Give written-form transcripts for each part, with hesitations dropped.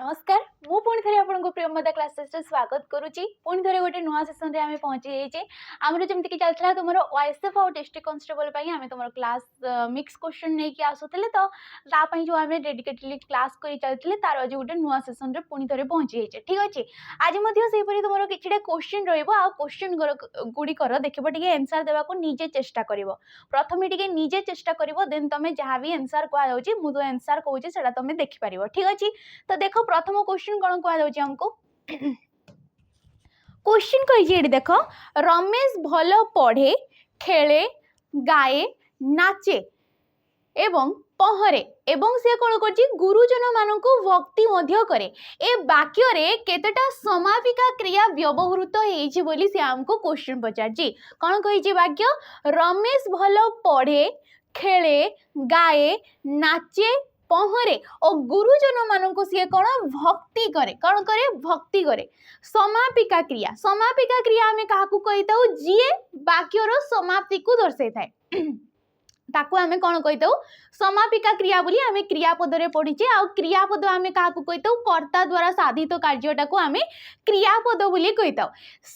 नमस्कार मु पुणी थे आपको प्रियमदा क्लासेस स्वागत करुच्ची पुणी थे गोटे नुआ सेसन में पहुंची जाइए आमर जमीक चलता तुम ओएसएफ और डिस्ट्रिक्ट कांस्टेबल आम तुम क्लास मिक्स क्वेश्चन नहीं आसुले तो तापाई जो आम डेडिकेटली क्लास कर चलते तार आज गोटे नुआ सेसन में पुणी थे पहुंची जाइए ठीक अच्छे आज तुम कि क्वेश्चन क्वेश्चन गुड़िकर देखो टे आंसर देवा निजे चेष्टा कर प्रथम टे निजे चेष्टा कर देन तुम जहाँ भी आंसर कहुच्छी मुझे आंसर कौचे से तुम देखिपार ठीक अच्छे तो देख प्रथम क्वेश्चन कौन कह हमको क्वेश्चन कही देख रमेश भल पढ़े खेले गाए नाचे एवं पहरे एवं से कौन कर गुरुजन मानक भक्ति मध्य करे ए वाक्य रे केतेटा समापिका क्रिया व्यवहृत होइछि बोली से हमको क्वेश्चन पचारछि कौन कही वाक्य रमेश भल पढ़े खेले गाए नाचे पहरे और गुरुजन मानक सी कौन भक्ति करे कौन करे भक्ति करे समापिका क्रिया आम क्या कही था जी वाक्यर समाप्ति को दर्शाई थाए ताकू आमे कौन कही समापिका क्रिया बोली आमे क्रियापद रे पढ़ीचे आ क्रियापद आमे क्या कही कर्ता द्वारा साधित कार्यटा को आमे क्रियापद बोली कही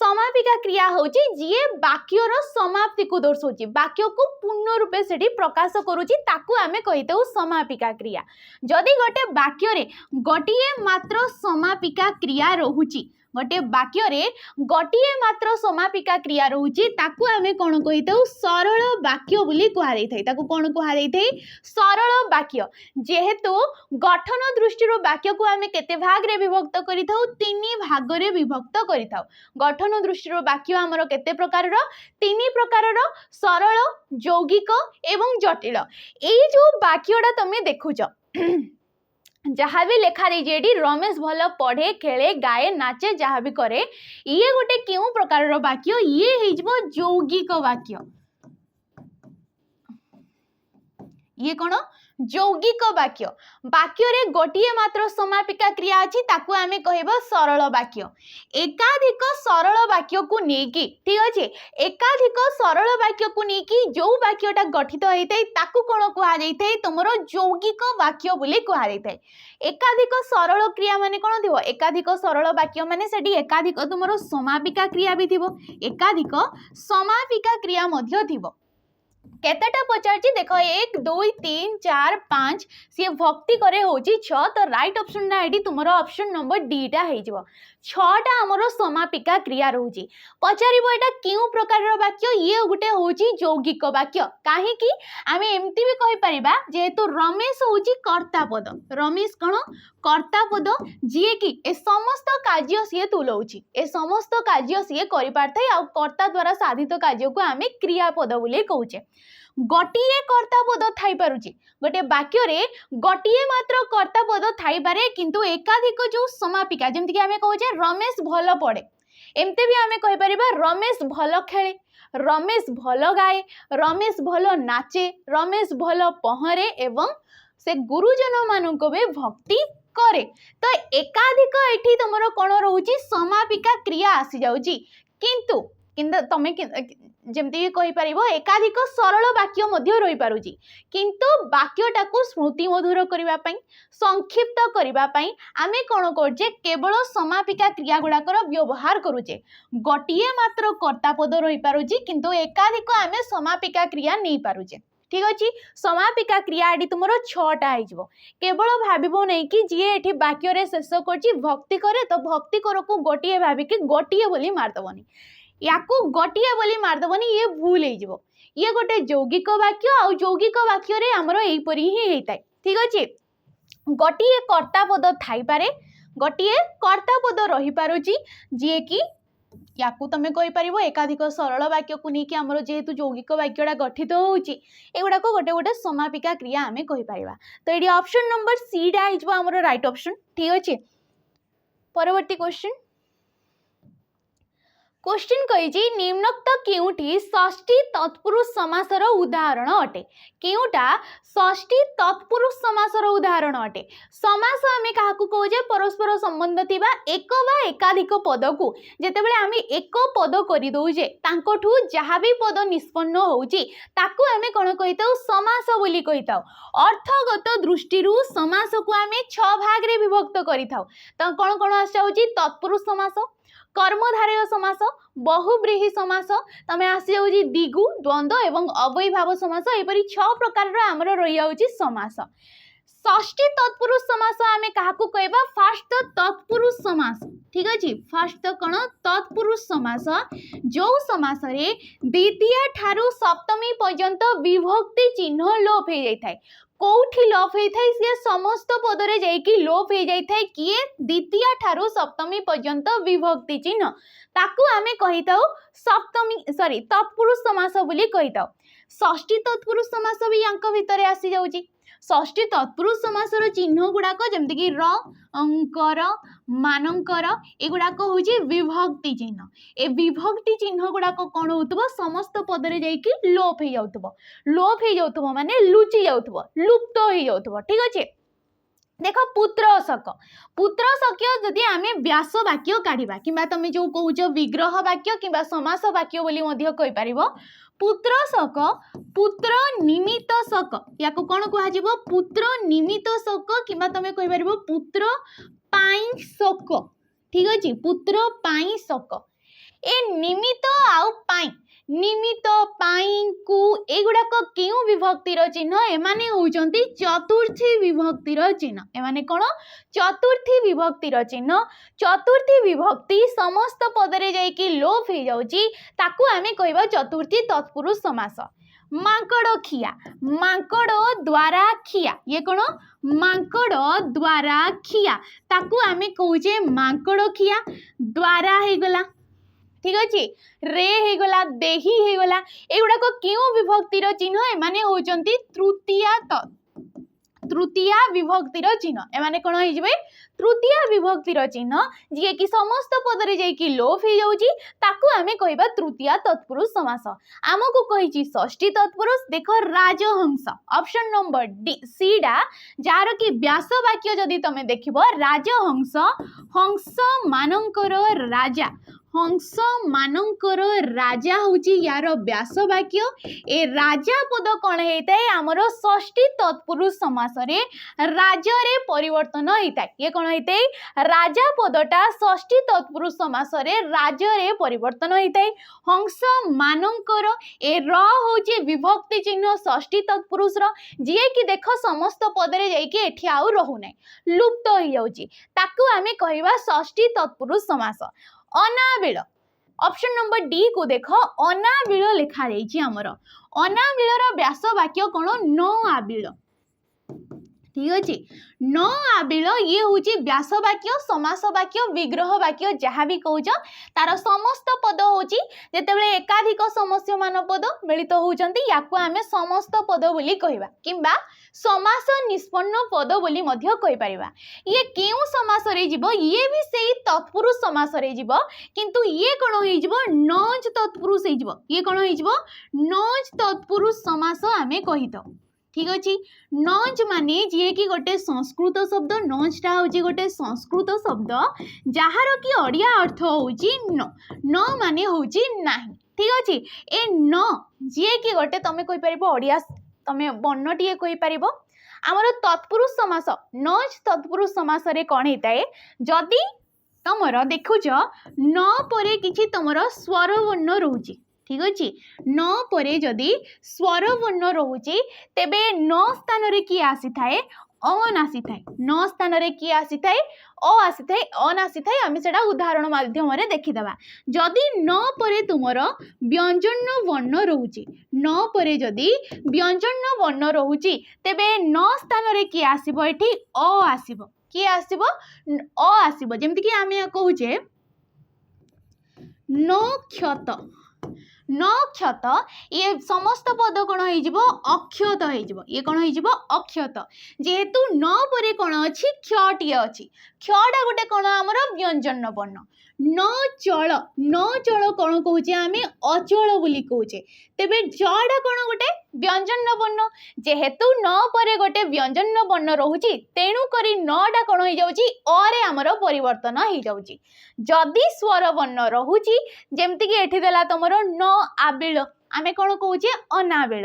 समापिका क्रिया होची जी वाक्यर समाप्ति को दर्शाउची वाक्य को पूर्ण रूपे सेठी प्रकाश करूची ताकू आमे कही समापिका क्रिया जदि गोटे वाक्य रे गोटिए मात्र समापिका क्रिया रहुची गोटे वाक्य रे गोटिए मात्र समापिका क्रिया रहुची ताकू आमे कौन कही सरल वाक्य बोली कहुई थाई ताकू कौन कहुई थाई सरल वाक्य जेहेतु गठन दृष्टि वाक्य को आमे केते भाग रे विभक्त करि थाउ तीन भाग रे विभक्त करि थाउ गठन दृष्टि वाक्य आमर केते प्रकार तीन प्रकार सरल यौगिक एवं जटिल एई जो वाक्यटा तमे देखुछ जहाँ भी लेखा रही रमेश भल पढ़े खेले गाए नाचे जहाँ भी करे ये गोटे क्यों प्रकार वाक्य ये यौगिक वाक्य ये कौन यौगिक वाक्य वाक्य रे गोटिए मात्र समापिका क्रिया अच्छी ताकू आमे कहबा सरल वाक्य एकाधिक सरल वाक्य को नेकी ठीक अच्छे एकाधिक सरल वाक्य को नेकी जो वाक्यटा गठित होता है ताकू कौन कहुई तुमर यौगिक वाक्य बोली कहुई एकाधिक सरल क्रिया माने कौन थी एकाधिक सरल वाक्य माने सेठी एकाधिक तुमर समापिका क्रिया भी थी एकाधिक समापिका क्रिया मध्य थी केतेटा पचारछि देख 1 2 3 4 5 सी भक्ति करे होची 6 तो राइट ऑप्शन ना एडी तुमरो ऑप्शन नंबर डी टा हे जिवो 6टा हमरो समापिका क्रिया रहउची पचारिबो एटा क्यों प्रकार रो वाक्य ये गुटे होची यौगिक वाक्य काहे कि आमे एम्ति भी कहि परिबा जेहेतु रमेश होची कर्ता पद रमेश कोन कर्ता पद जे कि ए समस्त कार्य सी तुलौची ए समस्त कार्य सी करि पारथै आ कर्ता द्वारा साधित कार्य को आमे क्रियापद बोली कहूचे गोटिए कर्ता पद थाई पारुची गोटे वाक्य रे गोटिए मात्र कर्ता पद थाई पारे किंतु एकाधिक जो समापिका जेमति कि आमे कहूचे रमेश भल पड़े एमते भी आमे कहि परिबा रमेश भल खेले रमेश भल गाए रमेश भल नाचे रमेश भल पहरे एवं से गुरुजन मानक भी भक्ति करे तो एकाधिक एठी तुमरो कोन रहउची समापिका क्रिया आसी जाउची किंतु तमे जमती कहि परिबो एकाधिक सरल वाक्य मध्य रही पारुची किंतु वाक्यटा को स्मृति मधुर करिवा पई संक्षिप्त करिवा पई आमे कोन करजे केवल समापिका क्रिया गुडाकर व्यवहार करूचे गोटिए मात्र कर्ता पद रही पारुची किंतु एकाधिक आमे समापिका क्रिया नहीं पारुचे ठीक अच्छे समापिका क्रिया एटी तुम 6टा हो केवल भाव नहीं कि जी ये वाक्य शेष कर भक्ति करे तो भक्ति कर को गोटे भाविकी गोटे बोली मारदेवनी या गोटे बोली मारदेवनी ये भूल हो ये गोटे यौगिक वाक्य आ यौगिक वाक्य रे हमरो एहीपरि ही होता है ठीक अच्छे गोटे कर्ता पद थाई पारे गोटे कर्ता पद रही पारुची जी कि या तुम कहीपर एकाधिक सरल वाक्य को लेकिन आमर जेहेतु यौगिक वाक्यटा गठित होउची एगुड़ा गोटे गोटे समापिका क्रिया आमे कहीपर तो ये ऑप्शन नंबर सी टा हो आमर राइट ऑप्शन ठीक अच्छे परवर्ती क्वेश्चन क्वेश्चन कही निम्नोक्त केउटी षष्ठी तत्पुरुष समासर उदाहरण अटे केउटा षष्ठी तत्पुरुष समासर उदाहरण अटे समास आमे काहाकू कहूजे परस्पर संबंध थिबा एक बा एकाधिक पद को जेतेबेले आमे एक पद करि दउजे तांकोठू जहाँ भी पद निष्पन्न होउची ताकू आमे कोन कहिताउ समास बोली कहिताउ अर्थगत दृष्टिरू समास को आमे 6 भाग रे विभक्त करिताउ त कोन कोन आसाउची तत्पुरुष समास कर्मधारय समास बहुब्रीहि समास तमे आसी जाउची दिगु द्वंद्व एवं अव्ययभाव समास एपरि 6 प्रकार रो हमरो रहि जाउची समास षष्ठी तत्पुरुष समास आमे काहाकू कहबा फर्स्ट तत्पुरुष समास ठीक अछि फर्स्ट कोन तत्पुरुष समास जो समास रे द्वितीय ठारू सप्तमी पर्यंत विभक्ति चिन्ह लोप हे जाय थाय कोठी लोप हे थाय से समस्त पदरे जाईकी लोप हे जाय थाय किए द्वितीय ठारू सप्तमी पर्यंत विभक्ति चिन्ह ताकू आमे कहिताउ सप्तमी सॉरी तत्पुरुष समास बोली कहिताउ षष्ठी तत्पुरुष समास भी यांक भितरे आसी जाउची षष्ठी तत्पुरुष समासर चिन्ह गुड़ाक जमती कि र अंकर मानकर एगुड़ाक हूँ विभक्ति चिन्ह ए विभक्ति चिन्ह गुड़ाक कौन हो समस्त पदरे जाइकी लोप हो जाउथबो माने लुचि जाउथबो लुप्त हो जाउथबो ठीक अच्छे देख पुत्र शक्य जदि आमे व्यास वाक्य काढ़ा कि तुम जो कौच विग्रह वाक्य कि समास वाक्य बोली मध्य कहि परिबो पुत्र शक पुत्र निमित्त शक या कौन कह पुत्र निमित्त शक कि तुम कहि परिबो पुत्र पाई शक ठीक अच्छे पुत्र पाई शक ए निमित्त आउ पाई निमित्त पाई को एगुड़ाक क्यों विभक्तिर चिन्ह एमाने होउचंती चतुर्थी विभक्तिर चिन्ह एमाने कौन चतुर्थी विभक्तिर चिन्ह चतुर्थी विभक्ति समस्त पदरे जाइकी लोप हो जाउची ताकू आमे कहबा चतुर्थी तत्पुरुष समास मांकड़ खिया मांकड़ द्वारा खिया ये कौन मांकड़ द्वारा खिया ताकू आमे कहूचे मांकड़ खिया द्वारा हे गला ठीक अच्छे रे हे गला देही हे गला एगुड़ाक क्यों विभक्तिर चिन्ह एमाने होचंती तृतीय विभक्तिर चिन्ह एमाने कौन हो तृतीय विभक्तिर चिन्ह जी कि समस्त पदरे जाइकी लोप हो जाउची ताकू आमे कहबा तृतीय तत्पुरुष समास आमको कहिची षष्ठी तत्पुरुष देख राजहंस ऑप्शन नंबर डी सी डा जार कि व्यास वाक्य जदि तमे देखिबो राजहंस हंस मानकर राजा हंस मानकर राजा होची यार व्यास वाक्य ए राजा पद कौन होता है आमर षष्ठी तत्पुरुष समास रे राजा रे परिवर्तन होता है ये कौन होता है राजा पदटा षष्ठी तत्पुरुष समास रे राजा रे परिवर्तन होता है हंस मानकर ए र होची विभक्ति चिन्ह षष्ठी तत्पुरुष रो जे कि देख समस्त पदरे जाइके एठी आउ रहु नै लुप्त हो जाउची ताकू आमे कहबा षष्ठी तत्पुरुष समास अनाबिल ऑप्शन नंबर डी को देख अनाबिल लिखा जाइछि हमर अनाबिलर व्यास वाक्य कोन न आबिल ठीक अच्छे न आबिल ये हूँ व्यास वाक्य समास वाक्य विग्रह वाक्य जहाँ भी कौच तार समस्त पद हूँ जितेबाला एकाधिक समस्यमान पद मिलित होती या आम समस्त पद बोली कहवा किंबा समास निष्पन्न पद बोली मध्य कहि परिबा ये केउ समास रे जीवो ये भी सेही तत्पुरुष समास रे जीवो किंतु ये कोन होई जीवो नज तत्पुरुष होई जीवो ये कोन होई जीवो नज तत्पुरुष समास आमे कहितो ठीक अच्छे नज माने जी कि गोटे संस्कृत शब्द नजटा हूँ गोटे संस्कृत शब्द जार कि ओडिया अर्थ हूँ न माने हूँ नाही ठीक अच्छे ए न जी कि गोटे तुम कहीपर ओडिया तुम वर्णटीए कहीपर आमर तत्पुरुष समास नज तत्पुरुष समास रे कौन होता है जदि तुमर देखुच न परे किछि तुमर स्वर वर्ण रोचे ठीक अच्छे न परे जदि स्वर वर्ण रोचे तेबे न स्थान रे किए आसी थाए अन आसी थाए न स्थान रे किए आसी थाए अ आसी थाए अन आसी थाए आमे सेटा उदाहरण माध्यम रे देखिदबा जदि न परे तुमर व्यंजन वर्ण रोचे न परे जदि व्यंजन वर्ण रोचे तेबे न स्थान रे किए आसीबो एठी अ आसीबो किए आसीबो अ आसीबो जेमति कि आमे कहूचे न क्षत न क्षत ये समस्त पद कौन हो अक्षत हो ये कौन हो अक्षत जेहेतु न परे कौन अच्छी क्षटे अच्छी क्षटा गोटे कौन आमर व्यंजन वर्ण न चल कौन कहे आम अचल बोली कहे तेरे जड़ा कौन गोटे व्यंजन वर्ण जेहेतु न परे गोटे व्यंजन वर्ण रोचे तेणुक नटा कौन हो जाऊँगी अरे आमर परिवर्तन हो जाऊँगी जदि स्वर वर्ण रोचे जमती कि एठी देला तुमर न आबिल आमे कौन कहे अनाबिल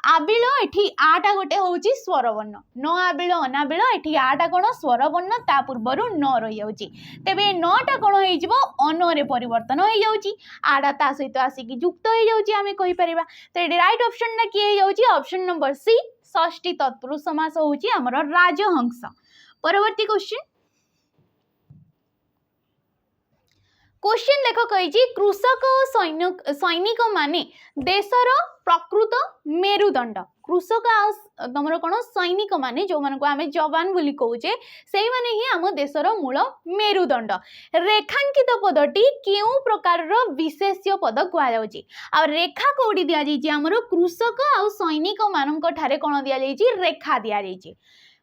आबिल एठी आटा गोटे हूँ स्वर वर्ण न आबिल अनाबिल एठी आटा कौन स्वर वर्ण ता पूर्वर न रही जाऊँगी तेरे नटा कौन हो अनरे परिवर्तन हो जाऊँगी आटा ता सहित आसिक युक्त हो जाऊँगी आम कहीपर तो ये राइट ऑप्शन ना किए हो ऑप्शन नंबर सी षष्ठी तत्पुरुष समास हूँ आमर राजहंस। परवर्ती क्वेश्चन देख कही कृषक और सैनिक माने देशर प्रकृत मेरुदंड कृषक तुम कौन सैनिक माने जो मान को आम जवान बोली कहे से माने ही आम देशर मूल मेरुदंड रेखांकित पदटी क्यों प्रकार विशेष्य पद कहुच्छी आ रेखा कौटी दि जाइए आमर कृषक आ सैनिक मान कौन दि जाइए रेखा दि जाइए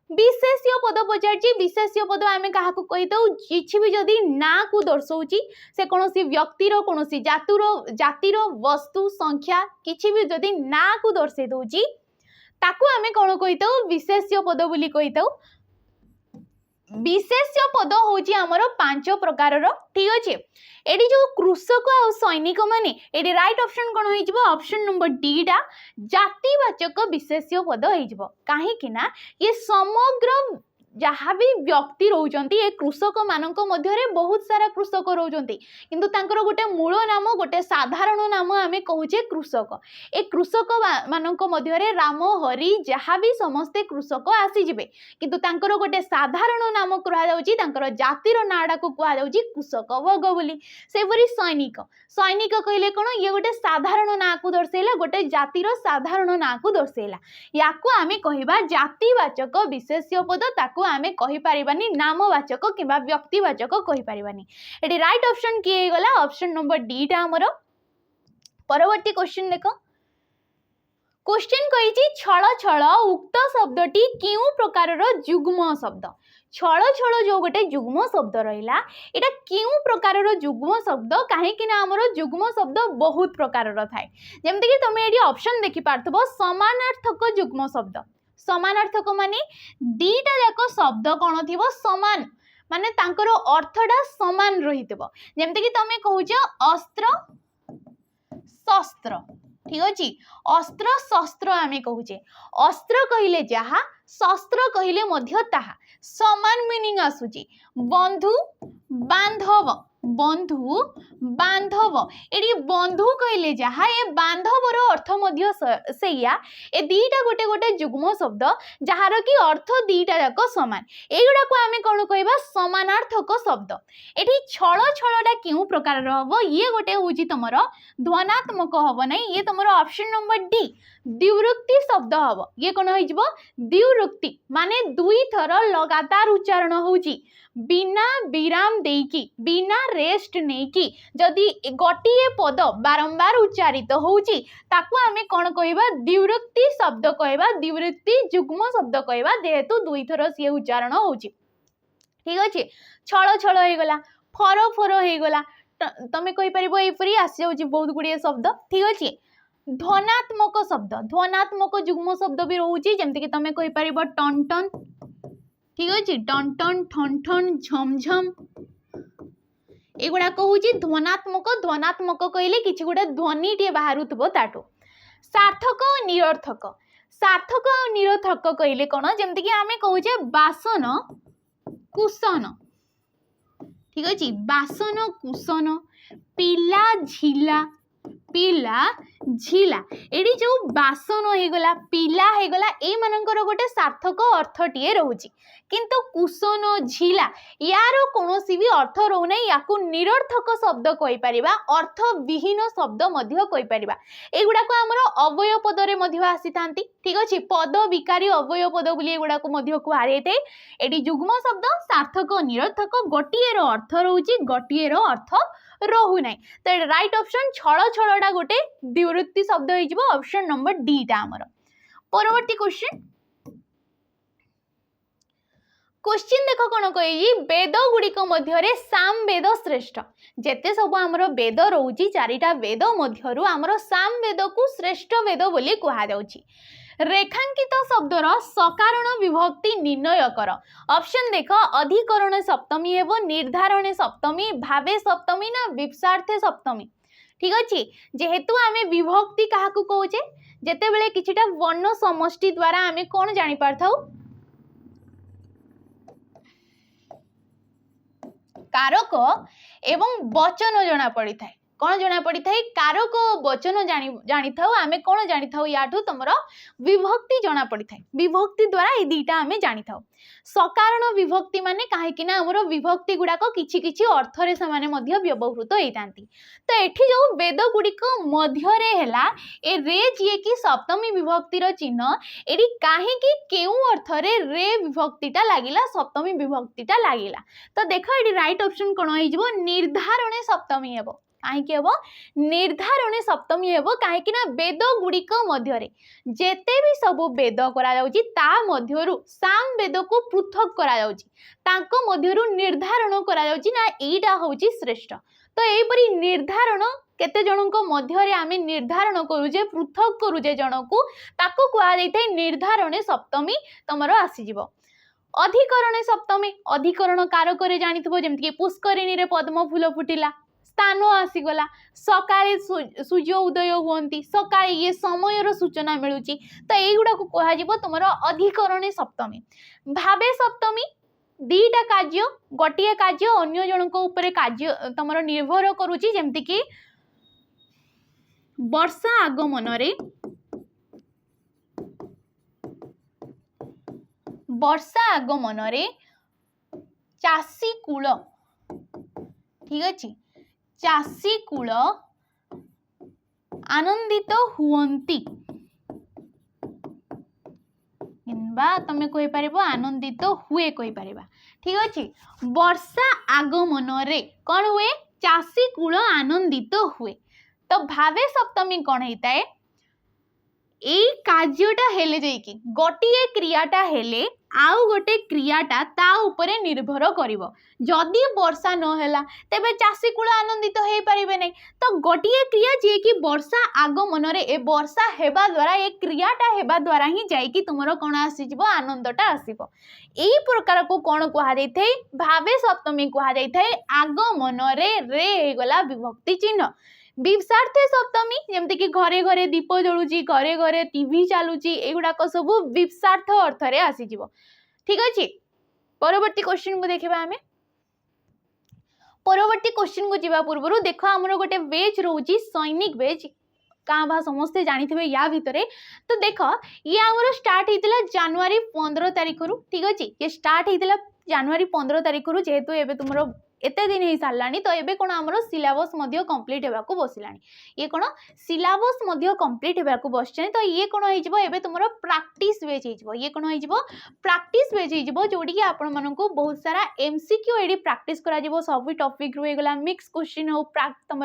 विशेष्य पद पचार विशेष्य पद आम क्या कही कि भी जदि ना को दर्शाऊँगी से कौन व्यक्तिर कौन जातिर वस्तु संख्या किसी भी जदि ना को दर्शे दूची ताकू आम कौन कही विशेष्य पद बोली कही विशेष्य पद हूँ आमर 5 प्रकार ठीक अच्छे एटी जो कृषक आ सैनिक माने एटी राइट ऑप्शन कौन हो ऑप्शन नंबर डी टा जातिवाचक विशेष्य पद हो कहीं ये समग्र जहाँ भी व्यक्ति रोचंती ये कृषक मानक मध्य बहुत सारा कृषक रोचंती किंतु तांकर गोटे मूल नाम गोटे साधारण नाम आमे कहूचे कृषक ए कृषक मानक मध्य राम हरि जहाँ भी समस्ते कृषक आसीजिबे किंतु तांकर गोटे साधारण नाम कहा जाउची तांकर जातिर नाडा को कहा जाउची कृषक वर्ग बोली सेपरी सैनिक सैनिक कहले कोन ये गोटे साधारण ना को दर्शेला गोटे जातिर साधारण ना को दर्शेला याकू आमे कहिबा जातिवाचक विशेष्य पद ताकू आमे कहि परिबानी नामवाचक किंबा व्यक्तिवाचक कहि परिबानी एटी राइट ऑप्शन किए गला ऑप्शन नंबर डी टा हमरो। परवर्ती क्वेश्चन देखो क्वेश्चन कही छल छल उक्त शब्दटी क्यों प्रकार जुग्म शब्द छल छल जो गोटे जुग्म शब्द रहा यहाँ क्यों प्रकार जुग्म शब्द कहीं आमर जुग्म शब्द बहुत प्रकार थाए जमती तुम ये ऑप्शन देखिपार समानार्थक जुग्म शब्द समानार्थक माने दीटा जाक शब्द कौन थी समान माने तांकर अर्थटा समान रही जमती कि तुम कहूच अस्त्र शस्त्र ठीक अच्छे अस्त्र शस्त्र आमे कहूचे अस्त्र कहले जहा शस्त्र कहले मध्य ताहा समान मीनिंग आसुची बंधु बांधव बंधु बांधव एडी बंधु कहले जहा ए बांधवर अर्थ मध्य सेया ए दीटा गोटे गोटे जुग्म शब्द जहार की अर्थ दीटा जाक समान एगुड़ा को आमे कौन कहबा समानार्थक शब्द एठी छल छलटा क्यों प्रकार हम ये गोटे हूँ तुमर ध्वनात्मक हम ना ये तुमर ऑप्शन नंबर डी द्विरुक्ति शब्द हम ये कौन हो द्विरुक्ति माने दुई थर लगातार उच्चारण होउची बिना विराम देकी बिना रेस्ट नेकी जदि गोटे पद बारंबार उच्चारित होउची ताकू आमे कौन कहबा द्विरुक्ति शब्द कहबा द्विरुक्ति जुग्म शब्द कहबा जेहेतु दुई थर सी उच्चारण होउची ठीक अच्छे छल छल हो गला फर फर हो गला तमे कहि परिबो एपरी आसी जाउची बहुत गुड़िए शब्द ठीक अच्छे ध्वनात्मक शब्द ध्वनात्मक जुग्म शब्द भी रोचे जमती कि तुम कहि परिबो टन टन ठीक अच्छे टन टन ठन ठन झमझम एगुड़ा कहूँ ध्वनात्मक ध्वनात्मक कहले किसी गोटे ध्वनि टे बाहर ताठू सार्थक और निरर्थक सार्थक और निरर्थक कहले कौन जमती कि आमे कहूचे बासन कुशन ठीक अच्छे बासन कुशन पिला झिला पिला झिला एडी जो बासन होगला पिला होगला ए मानकर गोटे सार्थक अर्थटीए रोचे किंतु कुशन झिला यार कौन भी अर्थ रोना या निरर्थक शब्द कहीपर अर्थ विहीन शब्द कहीपर एगुड़ा आमर अवय पदरे आसी था ठीक अच्छे पद विकारी अवय पद बोली एगुड़ा कहुए ये जुग्म शब्द सार्थक निरर्थक गोटे अर्थ रोचे गोटे अर्थ रोहू ना तो राइट ऑप्शन छल छलटा शब्दटा गोटे द्विवृत्ति शब्द हो ऑप्शन नंबर डी टा हमर परवर्ती क्वेश्चन देख कौन कही वेद गुड़िक मध्य साम वेद श्रेष्ठ जेते सब आमर वेद रोची चारिटा वेद मध्यरु आमर साम वेद को श्रेष्ठ वेद बोली कहा जाउची रेखांकित शब्दर सकारण विभक्ति निर्णय कर ऑप्शन देख अधिकरण सप्तमी एवं निर्धारण सप्तमी भावे सप्तमी ना विप्सार्थे सप्तमी ठीक अच्छे जेहेतु आमे विभक्ति क्या कौचे जेते बेले किछिटा वर्ण समष्टि द्वारा आमे कौन जानी पारथाउ कारक एवं वचन जना पड़ी थाए कौन जना पड़ी थाए कारक वचन जानी थाउ आमे कौन जानी थाउ याठू तमरो विभक्ति जना पड़ी थाए विभक्ति द्वारा ए दीटा आमे जानी थाउ सकारण विभक्ति माने काहे कि ना हमरो विभक्ति गुडा को किछि किछि अर्थ रे समाने मध्य व्यवहृत होइतांती तो एठी जो वेद गुडी को मध्य रे हेला ए रे जे कि सप्तमी विभक्ति रो चिन्ह एडी काहे कि केउ अर्थ रे विभक्तिटा लागिला सप्तमी विभक्तिटा लागिला तो देखो एडी राइट ऑप्शन कोन होई जबो निर्धारणे सप्तमी हेबो कहीं निर्धारण सप्तमी हेब कहीं वेद गुड़िक मध्य जेते भी सब वेद करा मध्यरु साम वेद को पृथक करा निर्धारण करा ना एटा होची श्रेष्ठ तो यहीपरी निर्धारण केते जनक मध्य आमे निर्धारण करूजे पृथक करूजे जनकू ताको कुआ जाइथाय निर्धारण सप्तमी तमर आसीजिवो अधिकरण सप्तमी अधिकरण कारक रे जानिथबो जेमति कि पुष्करिणी रे पद्म फूल फुटिला स्थान आसीगला सकाळे सूर्य उदय हुअंती सकाळे ये समयर सूचना मिलुची तो एगुडा को कहा जिवो तुमर अधिकरण सप्तमी भावे सप्तमी दीटा कार्य गोटिए कार्य अन्य जनक ऊपर कार्य तुमर निर्भर करूची जेमति कि वर्षा आगमन रे चासी कूल ठीक अछि चासी कूल आनंदित हुअंती तमें कहि पारिबो आनंदित हुए कहि पारिबा ठीक अछि वर्षा आगमन रे कौन हुए चासी कूल आनंदित हुए तो भावे सप्तमी कौन होता है एई कार्यटा हेले जाइकी गोटिए क्रियाटा हेले आउ गोटे क्रियाटा ता उपरे निर्भर करिवो जदि वर्षा न हैला तेबे चासी कूल आनंदित हो पारिबे नै तो गोटिए क्रिया जे कि वर्षा आगमन रे ए वर्षा हेबा द्वारा ए क्रियाटा हेबा द्वारा ही जाई कि तुमरो कोन आसी जिवो आनंदटा आसीबो एई प्रकार को कोन कहा जाइथै भावे सप्तमी कहा जाइथै आगमन रे गला विभक्ति चिन्ह विप्सार्थे सप्तमी जेमति कि घरे घरे दीप जलुची घरे घरे टीवी चालुची एगुडाक सब विप्सार्थ अर्थ रे आसी जिवो ठीक अछि परवर्ती क्वेश्चन को देखिबा हमें परवर्ती क्वेश्चन को जीवा पूर्व देखो हमरो गोटे वेज रोची सैनिक वेज का बा समस्ते जानिथिबे या भितरे तो देखो ये हमरो स्टार्ट हेतिला जनवरी 15 तारिख रु ठीक अछि ये स्टार्ट हेतिला जनवरी 15 तारिख रु जेहेतु एबे तुमरो एते दिन हो सारानी तो ये कौन आमर सिलेबस कम्प्लीट होगा बसलानी ये कौन सिलेबस कम्प्लीट होगा बसचे तो ये कौन हो तुम प्रैक्टिस बेच हो ये कौन हो प्रैक्टिस बेच हो जोटी कि आपण मानक बहुत सारा एमसीक्यू ये प्रैक्टिस करा सब टॉपिक रुगला मिक्स क्वेश्चन हो तुम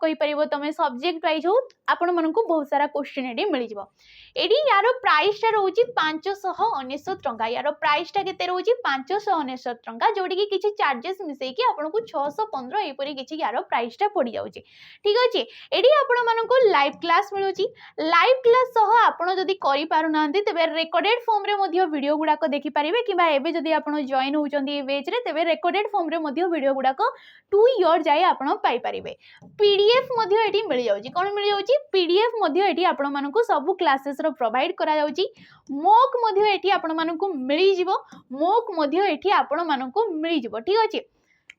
कहीपर तुम सब्जेक्ट वाइज हो आपण मानक बहुत सारा क्वेश्चन ये मिल जाए यार प्राइसटा रोचे 599 टंका यार प्राइसटा केते रोचे 599 टंका जोटी कि किसी चार्जेस मिसेकी आपको 615 एपरी किसी यार प्राइसटा पड़ जाऊँगी ठीक अच्छे ये आपण मानक लाइव क्लास मिलूँ लाइव क्लास सह आपड़ जदि करें तेज रेकर्डेड फॉर्म रे वीडियो गुड़ाक देखिपारे कि जदि आप जॉइन होती बेच तेज रेकर्डेड फॉर्म रे वीडियो गुड़ाक 2 ईयर जाए आप पाइपारे पीडीएफ मिल जाऊँगी कौन मिल जाऊँगी पीडीएफ आपण मानक सब क्लासेस प्रोवाइड करा जाउची मोक आपण मानक मिल जिवो मोक आपण मानक मिल जिवो ठीक अच्छे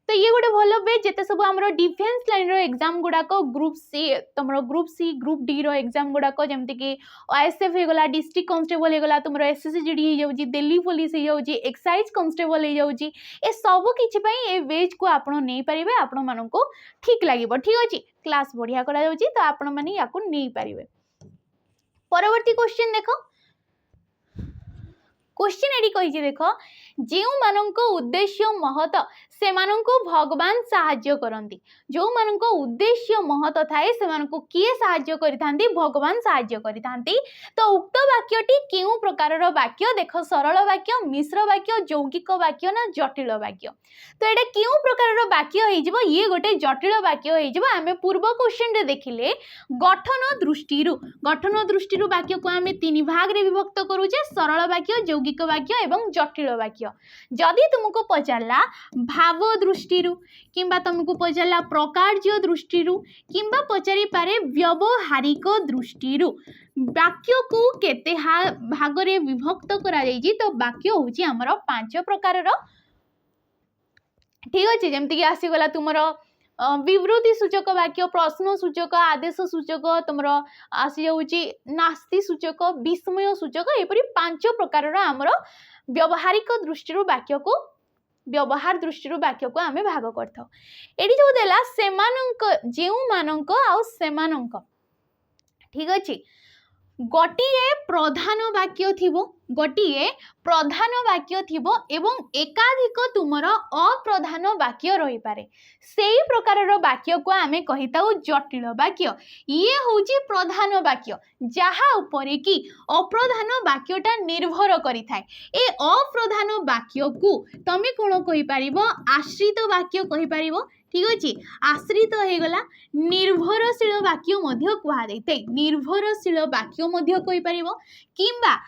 तो ये गोटे भल बे जिते सब आम डिफेन्स लाइन रो एग्जाम गुड़ाक ग्रुप सी तुम ग्रुप सी ग्रुप डी रो एग्जाम गुड़ाक जमती कि ओएसएफ होगला डिस्ट्रिक्ट कांस्टेबल होगला तुम एसएसजीडी हो जाउची दिल्ली पुलिस हो जाउची एक्साइज कांस्टेबल हो जाउची ए सब किछि पई ए वेज को आपण नै परिबे आपण माननको ठीक लागिबो ठीक अछि क्लास बढ़िया करा जाउची तो आपण माने याकू नै परिबे परवर्ती क्वेश्चन देखो क्वेश्चन एडी कही देख जो मानक उद्देश्य महत से भगवान साहाय्य करती जो मानक उद्देश्य महत थाए से किए साहाय्य करिथांती भगवान साहाय्य करिथांती। तो उक्त वाक्यटी केउ प्रकार वाक्य देख सरल वाक्य मिश्र वाक्य यौगिक वाक्य ना जटिल वाक्य। तो ये केउ प्रकार वाक्य हो ये गोटे जटिल वाक्य हो आम पूर्व क्वेश्चन रे देखिले गठन दृष्टि वाक्य को आम तीन भाग रे विभक्त करूचे सरल वाक्य यौगिक वाक्य एवं जटिल वाक्य। जदि तुमको पचारा भाव दृष्टि किंबा तुमको पचारा प्रकार्य दृष्टि किंबा पचारि पारे व्यवहारिक दृष्टि वाक्य को केते भाग रे विभक्त करा जायछि। तो वाक्य होछि हमर 5 प्रकार रो ठीक अछि जेमति कि आसीगला तुमर विवृत्ति सूचक वाक्य प्रश्न सूचक आदेश सूचक तुमर आसी जाउछि नास्ति सूचक विस्मय सूचक एपरि 5 प्रकार रो हमर व्यवहारिक दृष्टि वाक्य को व्यवहार दृष्टि वाक्य को आमे भाग करथौ। एडी जो देला सेमानंक जेउ मानंक आ सेमानंक ठीक अछि गोटिए प्रधान वाक्य थिबो गोटिए प्रधान वाक्य थिबो एवं एकाधिक तुमर अप्रधान वाक्य रही पारे सेही प्रकार वाक्य को आमे कहिताउ जटिल वाक्य। ये होची प्रधान वाक्य जहा उपरे कि अप्रधान वाक्यटा निर्भर करि थाए। ए अप्रधान वाक्य को तमे कोन कहि पारिबो आश्रित वाक्य कहि पारिबो ठीक अछि। आश्रित हो गला निर्भरशील वाक्य मध्य कुहा दैते निर्भरशील वाक्य मध्य कहि पारिबो किंबा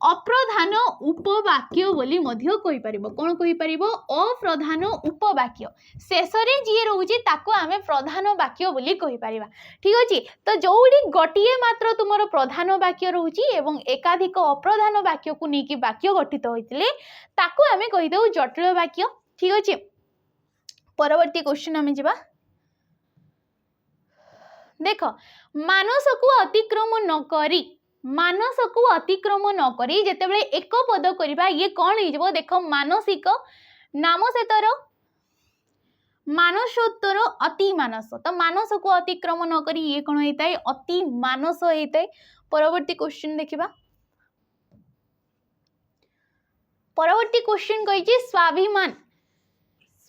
अप्रधान उपवाक्य बोली मध्य कहि पारिबो। कोन कहि पारिबो अप्रधान उपवाक्य शेष रे जे रहउची ताको आमे प्रधान वाक्य बोली कहि पारिबा ठीक अछि। तो जोडी गोटिए मात्र तुमरो प्रधान वाक्य रहउची एवं एकाधिक अप्रधान वाक्य को नेकी वाक्य गठित होइतिले ताको आमे कहि दउ जटिल वाक्य ठीक अछि। परवर्ती क्वेश्चन आमे जिबा देख मानस को अतिक्रम न करी जेतेबेले एक पद करिबा ये कोन हे जबो देख मानसिक नाम सेतर मानसोत्तर अति मानस। तो मानस को अतिक्रम न करी ये कोन हेताय अति मानस हेताय। परवर्ती क्वेश्चन देखिबा परवर्ती क्वेश्चन कहिजे स्वाभिमान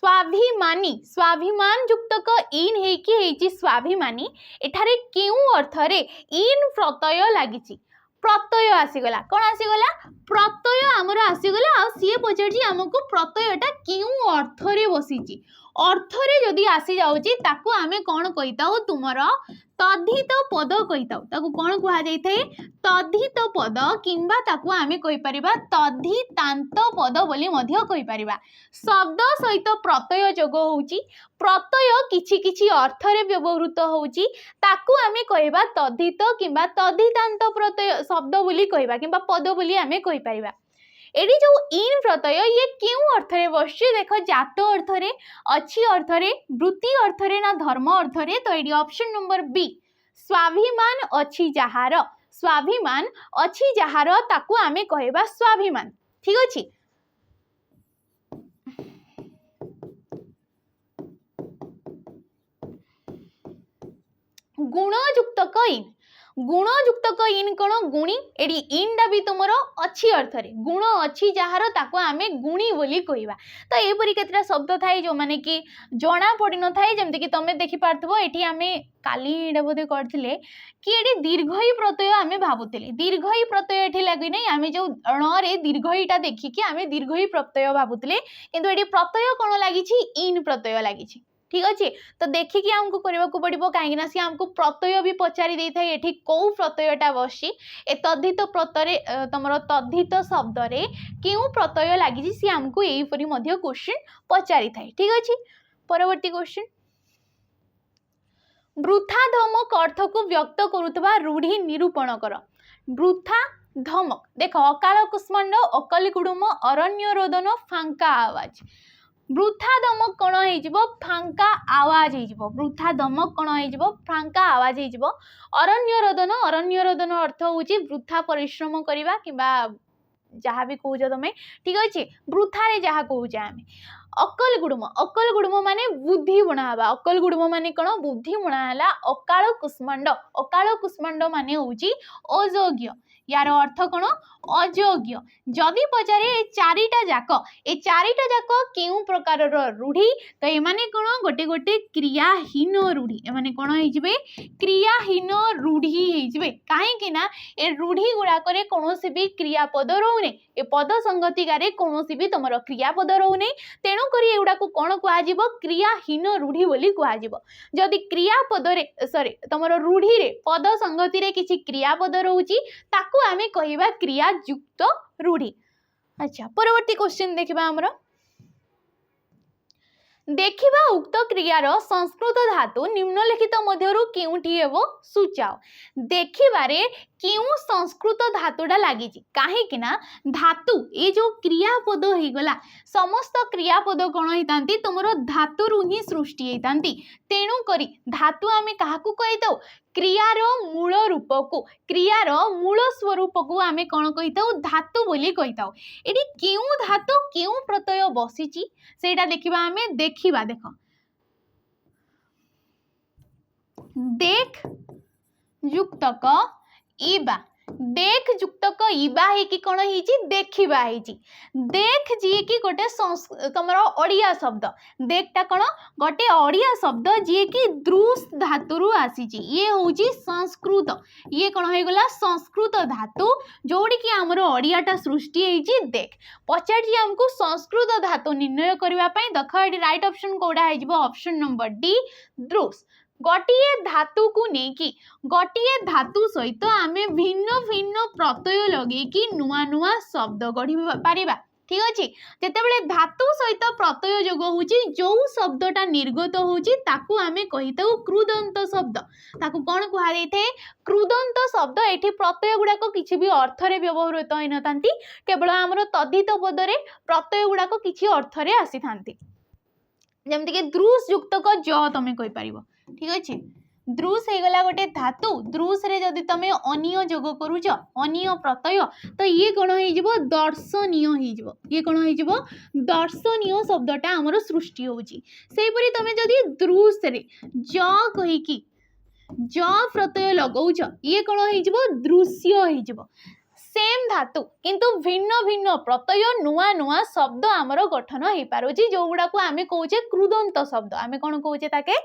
स्वाभिमानी स्वाभिमान युक्तक इन हेकी हेची स्वाभिमानी एठारे केउ अर्थ रे इन प्रत्यय लागिची प्रत्यय आसीगला कोन आसीगला प्रत्यय हमर आसीगला आ सीए पचरजी हमको प्रत्ययटा केउ अर्थ रे बसीची अर्थ रे जदी आसी जाउची ताको आमे कोन कहिताउ तुमर तद्धित पद कहिताउ ताको कोन कुहा जाई थाए तद्धित पद किंबा ताको आमे कहि परिबा तद्धितांत पद बोली मध्य कहि परिबा। शब्द सहित प्रत्यय जोग होउची प्रत्यय किछि किछि अर्थ रे व्यवहृत होउची ताको आमे कहिबा तद्धित किंबा तद्धितांत प्रत्यय शब्द बोली कहिबा किंबा पद बोली आमे कहि परिबा। एडी जो इन प्रत्यय ये क्यों अर्थ रे बसछि देख जात अर्थ रे अच्छी अर्थ रे वृत्ति अर्थ रे ना धर्म अर्थ रे। तो एडी ऑप्शन नंबर बी स्वाभिमान अच्छी जहार ताकू आमे कहबा स्वाभिमान ठीक अछि। गुणयुक्त इन कोन गुणी एडी इन डा भी तुमरो अच्छी अर्थ रे गुण अच्छी जहार ताको आमे गुणी बोली कहबा। तो एपरि केतरा शब्द थाए जो माने कि जणा पड़ी न थाए जेमति कि तमे देखि पारथबो एठी आमे काली एडा बोधे करथिले कि एडी दीर्घई प्रत्यय आमे भाबुतिले दीर्घई प्रत्यय एठी लागि नै आमे जो ण रे दीर्घईटा देखि कि आमे दीर्घई प्रत्यय भाबुतिले किंतु एडी प्रत्यय कोन लागिछि इन प्रत्यय लागिछि ठीक अच्छे। तो देखिकी आमको करने को पड़ो कहीं सी आमको प्रत्यय भी पचारि दे थाए एठी कौ प्रत्ययटा बसी ए तद्धित प्रत्यय तुम तद्धित शब्द रे क्यों प्रत्यय लगी सी आमको यहीपरी क्वेश्चन पचारि थाए ठीक अच्छे। परवर्ती क्वेश्चन वृथा धमक अर्थ को व्यक्त करुवा रूढ़ी निरूपण कर। वृथा धमक देख अकाल कुष्मांड अकली कुडुम अरण्य रोदन फांका आवाज वृथा धमक कौन हो फांका आवाज हो वृथा धमक कौन हो फांका आवाज हो। अरण्य रोदन अर्थ हूँ वृथा परिश्रम करवा कि जहाँ भी कौच तुम ठीक अच्छे वृथा रे जहाँ कौचे आम अकल गुड़म माने बुद्धि बुणावा अकल गुड़म माने कौन बुद्धि बुणाला अकाल कुष्मांड माने होउची अयोग्य यार अर्थ कौन अयोग्य जदि पचारे चारिटा जाक केउ प्रकार रूढ़ी तो एमाने कौन गोटे गोटे क्रियाहीन रूढ़ी एमाने कौन होइजिबे क्रियाहीन रूढ़ी कहीं ना ए रूढ़ी गुड़ाक कौन भी क्रियापद रोने ए पद संगतिकार कौन भी तुम क्रियापद रोने तेणुक एगुड़ा कौन कह क्रियाहीन रूढ़ी बोली कह जदि क्रियापद सॉरी तुम रूढ़ी रे पद संगति रे किसी क्रियापद रोची ताकू आमे कहिबा क्रियायुक्त रूढ़ी। अच्छा परवर्ती क्वेश्चन देखिबा हमरो देखिबा उक्त क्रियार संस्कृत धातु निम्नलिखित मध्यरु केउठी हेबो सूचाओ देखिबारे केउ संस्कृत धातुडा लागि कहीं ना धातु ये जो क्रियापद हो गला समस्त क्रियापद कौन होती तुमर धातु ही सृष्टि होती तेणु करी धातु आमे काहाकू कहिताउ क्रियार मूल रूप को क्रियार मूल स्वरूप को आमे कौन कहिताउ धातु बोली कहिताउ एटी केउ धातु केउ प्रत्यय बसीची सेटा देखिबा आमे देखिबा देख देख युक्तक इबा देख युक्तक इबा है कि कौन है देखिबा है देख जी कि गोटे तुमर ओडिया शब्द देखटा कौन गोटे ओडिया शब्द जी कि द्रुस धातु आसी ये हूँ संस्कृत ये कौन हो गला संस्कृत धातु जोड़ी कि आमर ओडियाटा सृष्टि होती देख पचार आमको संस्कृत धातु निर्णय करने देख ये राइट ऑप्शन कौड़ा हो ऑप्शन नंबर डी द्रुस गोटे धातु को लेकिन गोटे धातु सहित आमे भिन्न भिन्न प्रत्यय लगे नुआ नुआ शब्द गढ़ी पारिबा ठीक अच्छे जितेबाला धातु सहित प्रत्यय जोग होची जो शब्दटा निर्गत होची ताकू आमे कहिताउ क्रुदंत शब्द ताकू कौन कहुई थे क्रुदंत शब्द एठी प्रत्यय गुड़ाक किसी भी अर्थ रे व्यवहृत होई नथांती केवल आमर तद्धित पदरे प्रत्यय गुड़ाक किसी अर्थ रे आसी थांती जेमति के द्रुस युक्तक ज तमे कहि पारिबो ठीक अच्छे द्रुस हो गला गोटे धातु द्रुस रे जदि तुम अनिय जोग करूच अनिय प्रत्यय तो ये कौन हो दर्शनीय हो ये कौन हो दर्शनीय शब्दटा आमर सृष्टि होची सेहीपरि तुम जदि द्रुस रे ज कहीकि ज प्रत्यय लगौच ये कौन हो दृश्य हो सेम धातु किंतु भिन्न भिन्न प्रत्यय नुआ नुआ शब्द आमर गठन हो पारुची जो गुड़ा को आमे कहूचे क्रुदंत शब्द आमे कौन कहूचे ताके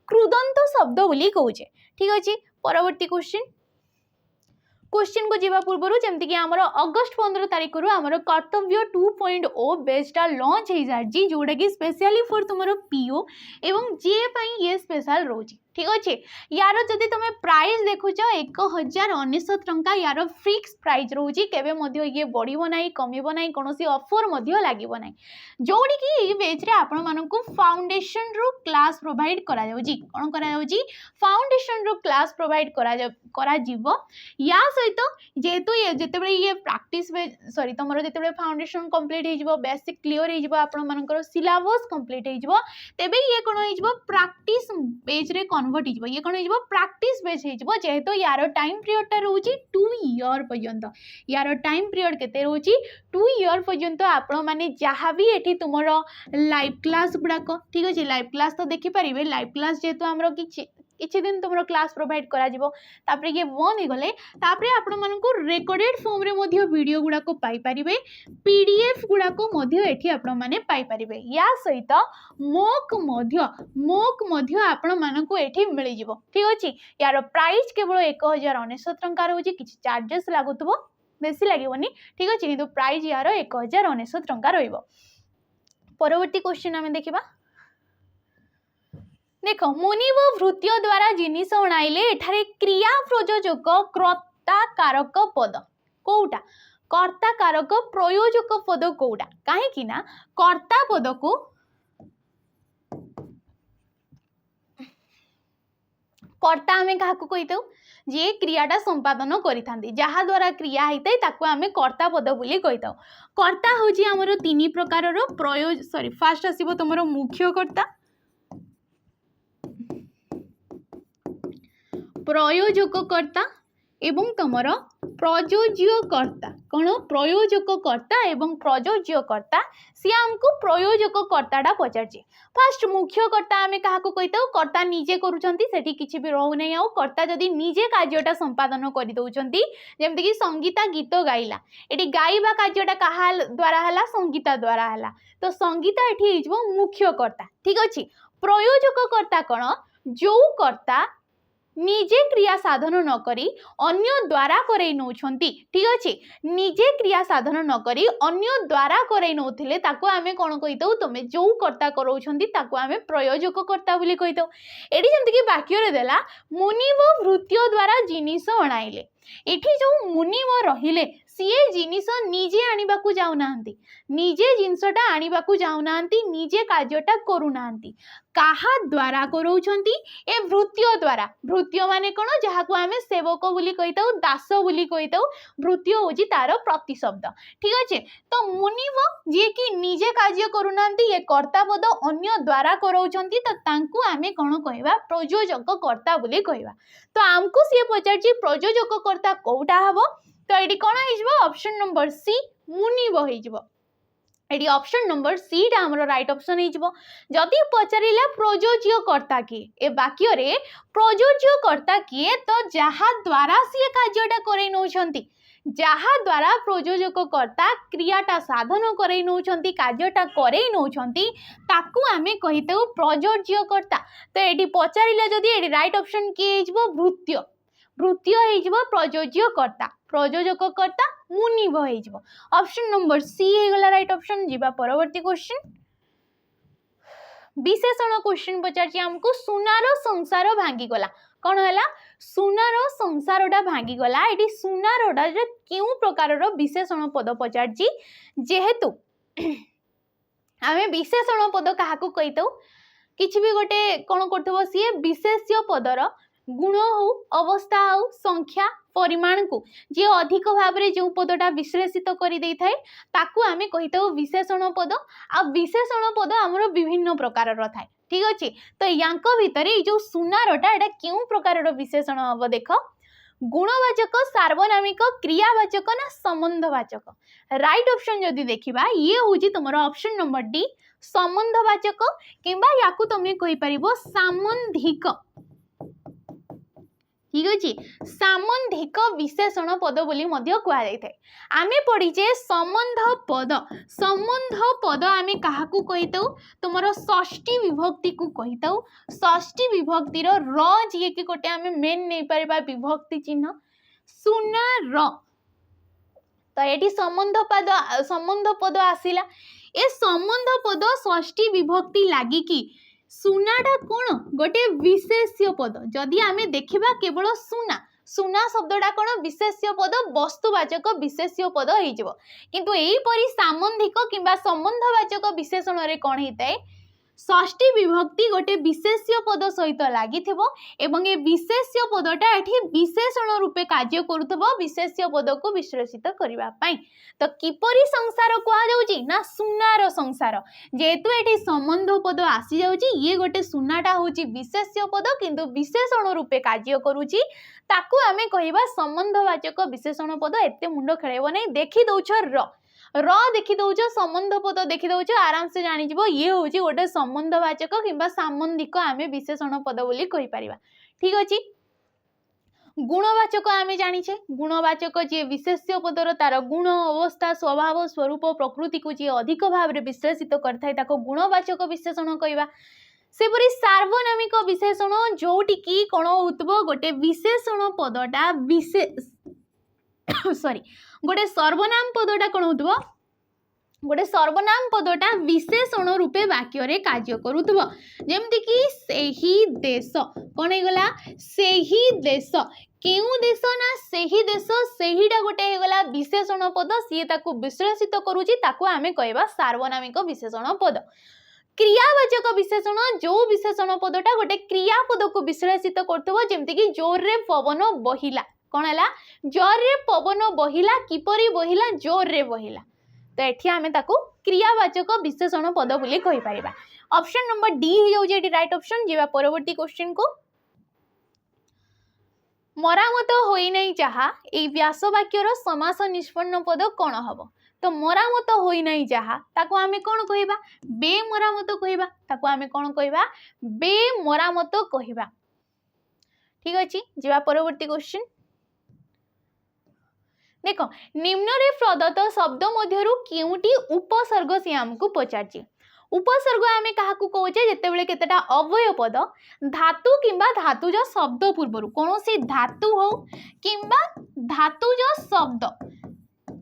क्रुदंत शब्द बोली कहूचे ठीक अच्छे परवर्ती क्वेश्चन को जीवा पूर्व जमती कि आमर अगस्ट 15 तारीख रु आमर कर्तव्य 2.0 बेस्टा लॉन्च हो सारी जोटा कि स्पेशली फॉर तुम पीओ एवं जीए पाई ये स्पेशल रोची ठीक अच्छे यार जदि तुम प्राइस देखुच 1099 टंका यार फिक्स प्राइस रोची केबे मध्य ये बढ़िबो नाही कमिबो नाही कोनोसी ऑफर मध्य लागिबो नाही जोडी कि ए बेच रे आपण मानकु फाउंडेशन रो क्लास प्रोवाइड करा जाउची कोन करा जाउची फाउंडेशन रो क्लास प्रोवाइड करा जीवो या सहित जेतु ये जेतेबे ये प्रैक्टिस सॉरी तुमरो जेतेबे फाउंडेशन कंप्लीट हे जिवो बेसिक क्लियर हे जिवो आपण मानकर सिलेबस कंप्लीट हे जिवो तेबे ये कोन हे जिवो प्रैक्टिस पेज रे कन्वर्ट हो ये कौन हो प्रैक्टिस बेस हो जेहेतु यार टाइम पीरियडटा रोची 2 ईयर पर्यंत यार टाइम पीरियड केते रोची 2 ईयर पर्यंत आपण माने जहाँ भी एठी तुमर लाइव क्लास गुड़ाक ठीक अच्छे लाइव क्लास तो देखिपारे लाइव क्लास जेहेतु आमर किछि दिन तुम क्लास प्रोवाइड करा तापरे ये बंद हो गले तापरे आपण मानकु रेकॉर्डेड फॉर्म रे मध्य वीडियो गुड़ाक पाई परिबे पीडीएफ गुड़ाक मध्य एठी आपण माने पाई परिबे या सहित मोक मध्य आपण मानकु एठी मिली जिवो ठीक अछि यार प्राइस केवल 1099 टंका रहउची किछि चार्जेस लागुतबो बेसी लागिवनी ठीक अछि किंतु प्राइस यार 1099 टंका रहइबो परवर्ती क्वेश्चन हमें देखिबा देख मुनि व भृत्य द्वारा जिनिस अणाइले एठारे क्रिया प्रयोजक कर्ता कारक पद कोउटा कर्ता कारक प्रयोजक पद कोउटा काहे कि ना कर्ता पद को कर्ता आमे काहाकू कहितौ जे क्रियाटा संपादन करिथांती जहा द्वारा क्रिया हेतै ताकू आमे कर्ता पद बोली कहितौ कर्ता होची हमरो तीन प्रकार रो प्रयोज सॉरी फास्ट आसीबो तमरो मुख्य कर्ता प्रयोजक कर्ता एवं तमर प्रयोज्यकर्ता कौन प्रयोजककर्ता एवं प्रयोज्यकर्ता सी आमको प्रयोजककर्ताटा पचारछि फास्ट मुख्यकर्ता आम क्या कहीता कर्ता निजे करुँच किसी भी रोना आउ कर्ता जदि निजे कार्यटा संपादन कर दौरान जमीक संगीता गीत गाइला ये गाइबा कार्यटा क्या द्वारा है संगीता द्वारा है तो संगीता ये मुख्यकर्ता ठीक अच्छे प्रयोजककर्ता कौन जो कर्ता निजे क्रिया साधन न करी अन्य द्वारा करई नौछंती ठीक अच्छे निजे क्रिया साधन न करी अन्य द्वारा करई नौथिले ताको आमे कोन कहितौ तमे जो कर्ता करौछंती ताको आमे प्रयोजक कर्ता बोली कहितौ एडी जंती कि वाक्य रे देला मुनिव भृत्य द्वारा जिनिस अणाइले एठी जो मुनिव रहिले सीए जिनिस निजे आनिबाकू जाउ नाहंती निजे जिनसटा आनिबाकू जाउ नाहंती निजे कार्यटा करू नाहंती काहा द्वारा करौछंती ए भृत्य द्वारा भृत्य माने कोन जहाकू आमे सेवक बोली कहितौ दास बोली कहितौ भृत्य होजी तार प्रतिशब्द ठीक अच्छे तो मुनिव जे कि निजे कार्य करू नाहंती ए कर्ता पद अन्य द्वारा करौछंती तो तांकू आमे कोन कहबा प्रयोजक कर्ता बोली कहबा तो आमको सी पचारछि प्रयोजक कर्ता कोउटा हबो तो ये कौन ऑप्शन नंबर सी मुनिव हो ये ऑप्शन नंबर सी टा हमर राइट ऑप्शन हो जदि पचारिला प्रयोज्यकर्ता किए ए वाक्य रे प्रयोज्यकर्ता किए तो जहा द्वारा सी कार्यटा करई नौछंती जहा द्वारा प्रयोजककर्ता क्रियाटा साधन करई नौछंती कार्यटा करई नौछंती ताकू आमे कहितौ प्रयोज्यकर्ता तो ये पचारिला जदि ये राइट ऑप्शन किए भृत्य भृत्य हो प्रयोज्यकर्ता प्रयोजककर्ता मुनिव हो ऑप्शन नंबर सी गला राइट ऑप्शन जीवा परवर्ती क्वेश्चन विशेषण क्वेश्चन पचार आमको सुनार संसार भांगी गला कौन है सुनार संसारटा भांगी गला ये सुनारटा क्यों प्रकार विशेषण पद पचार जेहेतु आम विशेषण पद क्या कहीतौ किसी भी गोटे कौन कर सी विशेष्य पदर गुण हो अवस्था हो संख्या परिमाण को जे अधिक भाव में जो पदटा विश्लेषित कर दे थाए ताकू आमे कहितो विशेषण पद आ विशेषण पद आमर विभिन्न प्रकार थाए ठीक अच्छे तो यांक भितर जो सुनारटा एटा क्यों प्रकार विशेषण हम देख गुणवाचक सार्वनामिक क्रियावाचक ना संबंधवाचक राइट ऑप्शन जदि देखिबा ये होची तुमर ऑप्शन नंबर डी संबंधवाचक किंबा याकू तुम कहि परिबो सामंधिक ठीक अच्छे सामंधिक विशेषण पद बोली कहुए आम पढ़ीचे संबंध पद आम क्या कहीतौ तुम षष्ठी विभक्ति को कहीतौ षष्ठी विभक्तिर र जी कि गोटे आम मेन नहीं पारिबा विभक्ति चिन्ह सुनार तो ये संबंध पद आसिला ए संबंध पद षष्ठी विभक्ति लागिकी सुनाटा कौन गोटे विशेष्य पद जदि आमे देखिबा केवल सुना सुना शब्दटा कौन विशेष्य पद वस्तुवाचक विशेष्य पद हो किंतु एहीपरि सामंधिक किंबा संबंधवाचक विशेषण रे कौन होता है षष्ठी विभक्ति गोटे विशेष्य पद सहित लगी एवं ए विशेष्य पदटा ये विशेषण रूपे कार्य करुथबो विशेष्य पद को विश्लेषित करने तो किपरि संसार कहुच्छी ना सुनार संसार जेहेतु ये संबंध पद आसी जाउची ये गोटे सुनाटा होची विशेष्य पद किंतु विशेषण रूपे कार्य करुची ताकू आमे कहिबा संबंधवाचक विशेषण पद एते मुंड खेलेबो नै देखि दउछ र देखी दौच संबंध पद देखी दौच आराम से जानी ये हूँ गोटे संबंधवाचक किंबा सामंधिक आमे विशेषण पद बोली कहि परिबा ठीक अच्छे गुणवाचक आमे जानिछे गुणवाचक जे विशेष्य पदर तार गुण अवस्था स्वभाव स्वरूप प्रकृति को जे अधिक भाव में विश्लेषित करथाय ताको गुणवाचक विशेषण कहवा सेपरी सार्वनामिक विशेषण जोटिकी कौन होतबो गोटे विशेषण पदटा सॉरी गोटे सर्वनाम पदटा कौन होतबो गोटे सर्वनाम पदटा विशेषण रूपे वाक्य रे कार्य करुथबो जेमति कि सेही देश कौन होगला सेही देश केउ देश ना सेही देश सेहीटा गोटे होगला विशेषण पद सी ताकू विश्लेषित करूची ताकू आमे कहबा सार्वनामिक विशेषण पद क्रियावाचक विशेषण जो विशेषण पदटा गोटे क्रियापद को विश्लेषित करथबो जेमति कि जोर रे पवन बहिला कौन है जोर रे पवन बहिला किपरि बहिला जोर रे बहिला तो ये आम क्रियावाचक विशेषण पद बोली कहि परिबा ऑप्शन नंबर डी हो जाउजे राइट ऑप्शन जीवा परवर्ती क्वेश्चन को मरामत होई नहीं जहा ए व्यास वाक्यर समास निष्पन्न पद कौन हम तो मरामत होई नहीं जहा ताको आमे कौन कहबा बेमरामत कहबा ताको आमे कौन कहबा बेमरामत कहबा ठीक अछि जिबा परवर्ती क्वेश्चन देखो निम्न रे प्रदत्त शब्द मध्यरु केउटी उपसर्ग से हमकु पचारछि उपसर्ग आमे काहाकू कहूचे जेतेबेले केतेटा अव्यय पद धातु किंबा धातुज शब्द पूर्वरु कोनोसी धातु हो किंबा धातुज शब्द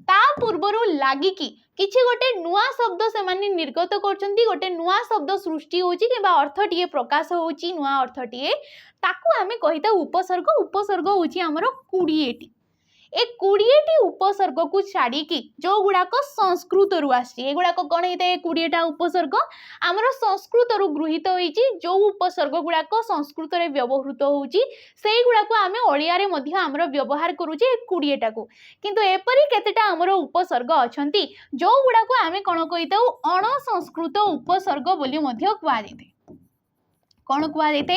ता पूर्वरु लागि की किछि गोटे नुआ शब्द से माने निर्गत करचंती गोटे नुआ शब्द सृष्टि होची किंबा अर्थ टिए प्रकाश होची नुआ अर्थ टिए ताकू आमे कहिता उपसर्ग उपसर्ग होची हमरो 20 टी ए 20 उपसर्ग को छाड़ी की जो गुड़ाक संस्कृत रु आसी ए गुड़ाक कौन होता है 20टा उपसर्ग आमर संस्कृत रु गृहीत होईची जो उपसर्ग गुड़ाक संस्कृत रे व्यवहृत होउची सेई गुड़ाक आमे ओडिया रे मध्य आमर व्यवहार करूचे 20टा को किंतु एपरी केतेटा आमर उपसर्ग अछंती जो गुड़ाक आमे कोन कहिताउ अण संस्कृत उपसर्ग बोली मध्य कुआ जायते कौन कहुए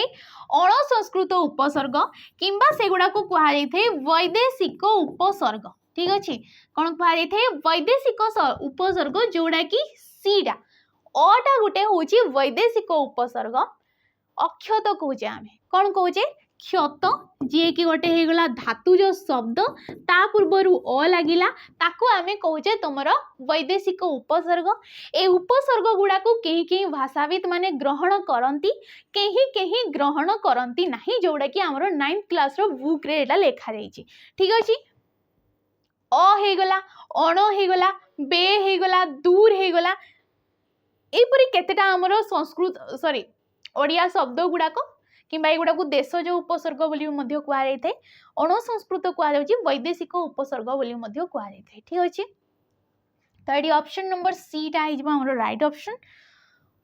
अण संस्कृत उपसर्ग किंबा सेगुड़ा को कहुए वैदेशिक उपसर्ग ठीक अच्छे कौन कहुए वैदेशिक उपसर्ग जोड़ा कि सीटा अटा गोटे हूँ वैदेशिक उपसर्ग अक्षत कहुचे आम कौन कहुचे क्षत जी कि गोटे हो गला धातुज शब्द ता पूर्वरु अ लागिला ताको आमे कहूचे तुमर वैदेशिक उपसर्ग ए उपसर्ग गुड़ा को कहीं कहीं भाषाविद माने ग्रहण करंती कहीं ग्रहण करंती नहीं जोड़ा कि हमरो 9th क्लास रो बुक रे एटा लेखा जाईची ठीक अछि अ हे गला अण हे गला बे हे गला दूर हे गला एपरि केतेटा हमरो संस्कृत सॉरी ओडिया शब्द गुड़ा को किंबा एगुड़ा को देशज उपसर्ग बोली मध्य कुआ जायते अण संस्कृत कुआ जाउची वैदेशिक उपसर्ग बोली मध्य कुआ जायते ठीक अछि तो एडी ऑप्शन नंबर सी टा आइ जबा हमरो राइट ऑप्शन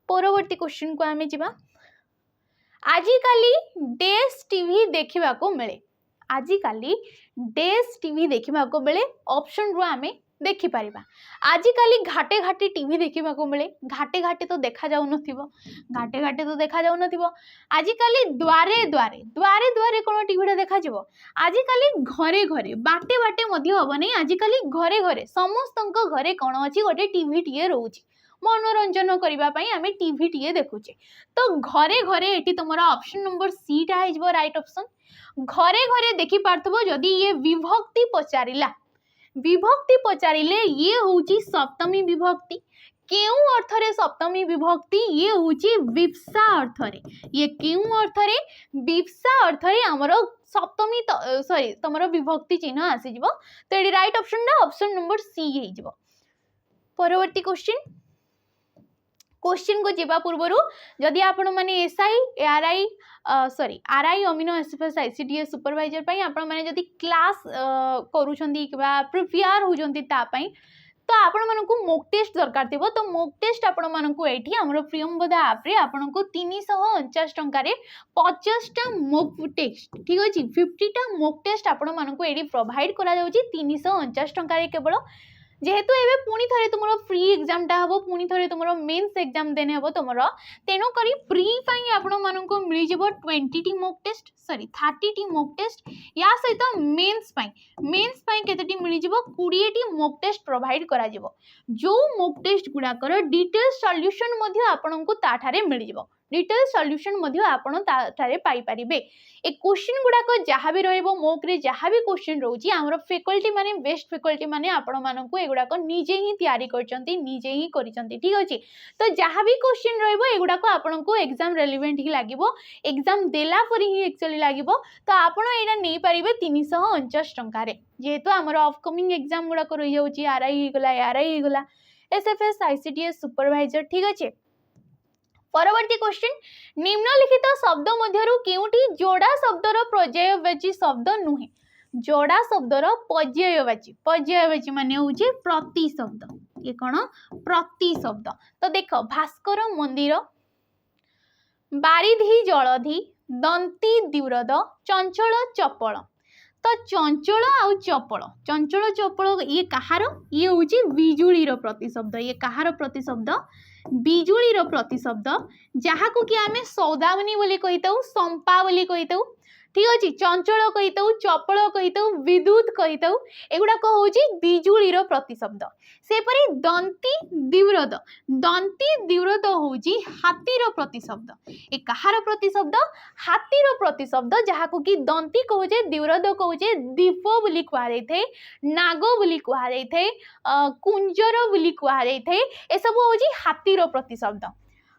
परवर्ती क्वेश्चन को आमे जिबा आजि काली डेस टीवी देखिबा को मिले आजि काली डेस टीवी देखिबा को मिले ऑप्शन रु आमे देखि पारिबा आजि काली घाटे घाटे टीवी देखिबा को मिले घाटे घाटे तो देखा जाउ नथिबो घाटे घाटे तो देखा जाउ नथिबो आजि काली द्वारे द्वारे द्वारे द्वारे कोन टीवी देखा जिवो आजि काली घरे घरे बाटे बाटे मध्य हबो नै आजि काली घरे घरे समस्तंक घरे कोन अछि गोटे टीवी टीए रहउची मनोरंजन करिबा पई आमे टीवी टीए देखुचे तो घरे घरे एटी तमरा ऑप्शन नंबर सी टा आइजबो राइट ऑप्शन घरे घरे देखि पारथबो जदी ये विभक्ति पचारिला विभक्ति पचारिले ये होची सप्तमी विभक्ति केउ अर्थरे सप्तमी विभक्ति ये होची विप्सा अर्थरे ये केउ अर्थरे विप्सा अर्थरे हमरो सप्तमी सॉरी तमरो विभक्ति चिन्ह आसी जिवो तो एडी राइट ऑप्शन ना ऑप्शन नंबर सी हे जिवो परवर्ती क्वेश्चन को जीवा पूर्वरु जदि आपण माने SI ARY sorry RI amino acid ICDS supervisor पई आपण माने जदि क्लास करूछंती किबा प्रिपेयर होजंती ता पई तो आपण मानकु मॉक टेस्ट दरकार थिबो तो मॉक टेस्ट आपण मानकु एठी हमरो प्रियंबदा ऐप रे आपण को 349 टंका रे 50 टा मॉक टेस्ट ठीक अछि 50 टा मॉक टेस्ट आपण मानकु एठी प्रोवाइड करा जाउची 349 टंका रे केवल जेहेतु एबे पुणी थरे तुमरो फ्री एग्जाम टा हबो पुणी थरे तुमरो मेंस एग्जाम देने हबो तुमरो तेनो करी फ्री पई आपण मानकु मिली जबो 20 टी मॉक टेस्ट सॉरी 30 टी मॉक टेस्ट या सहित मेंस पई केतेटी मिली जबो 20 टी मॉक टेस्ट प्रोवाइड करा जबो जो मॉक टेस्ट गुडा कर डिटेल सॉल्यूशन मध्ये आपनकु ताठारे मिली जबो डिटेल सॉल्यूशन मध्ये आपण ताठारे पाई परिबे ए क्वेश्चन गुडा को जहां भी रहइबो मॉक रे जहां भी क्वेश्चन रहउची हमरो फैकल्टी माने बेस्ट फैकल्टी माने आपण मानकु एगुडा को निजे ही तैयारी करचंती निजे ही करिचंती ठीक अछि तो जहां भी क्वेश्चन रहइबो एगुडा को आपनकु एग्जाम रेलेवेंट ही लागिबो एग्जाम देला पर ही एक्चुअली लागिबो तो आपण एटा नै परिबे 349 टंका रे जेहेतु हमरो अपकमिंग एग्जाम गुडा को रहि जाउची आरआई ही गला आरआई ही गला एसएफएस आईसीडीएस सुपरवाइजर ठीक अछि परवर्ती क्वेश्चन निम्नलिखित शब्द मध्यरु केउटी जोड़ा शब्दर पर्यायवाची शब्द नुहे जोड़ा शब्दर पर्यायवाची माने होचे प्रति शब्द ये कोन प्रति शब्द तो देखो भास्कर मंदिर बारिधि जलधि दंती द्विरद चंचल चपल तो चंचल चपल ये कहार ये होची बिजुलीर प्रतिशब्द ये कहार प्रतिशब्द बिजुलीर प्रतिशब्द जहाँ को कि आमे सौदामनी बोली कहिताउ संपा बोली कहिताउ ठीक अच्छे चंचल कही चपल कही विद्युत कही एगुड़ाक हूँ बिजुलीर प्रतिशब्द सेपरी दंती द्विरोध हूँ हाथीर प्रतिशब्द ए कहार प्रतिशब्द हाथीर प्रतिशब्द जहाँ को कि दंती कहुचे द्विरोध कहुचे दीप बोली कहुए नाग बोली कहुए कुंजर बोली कहुए ए सब हूँ हाथीर प्रतिशब्द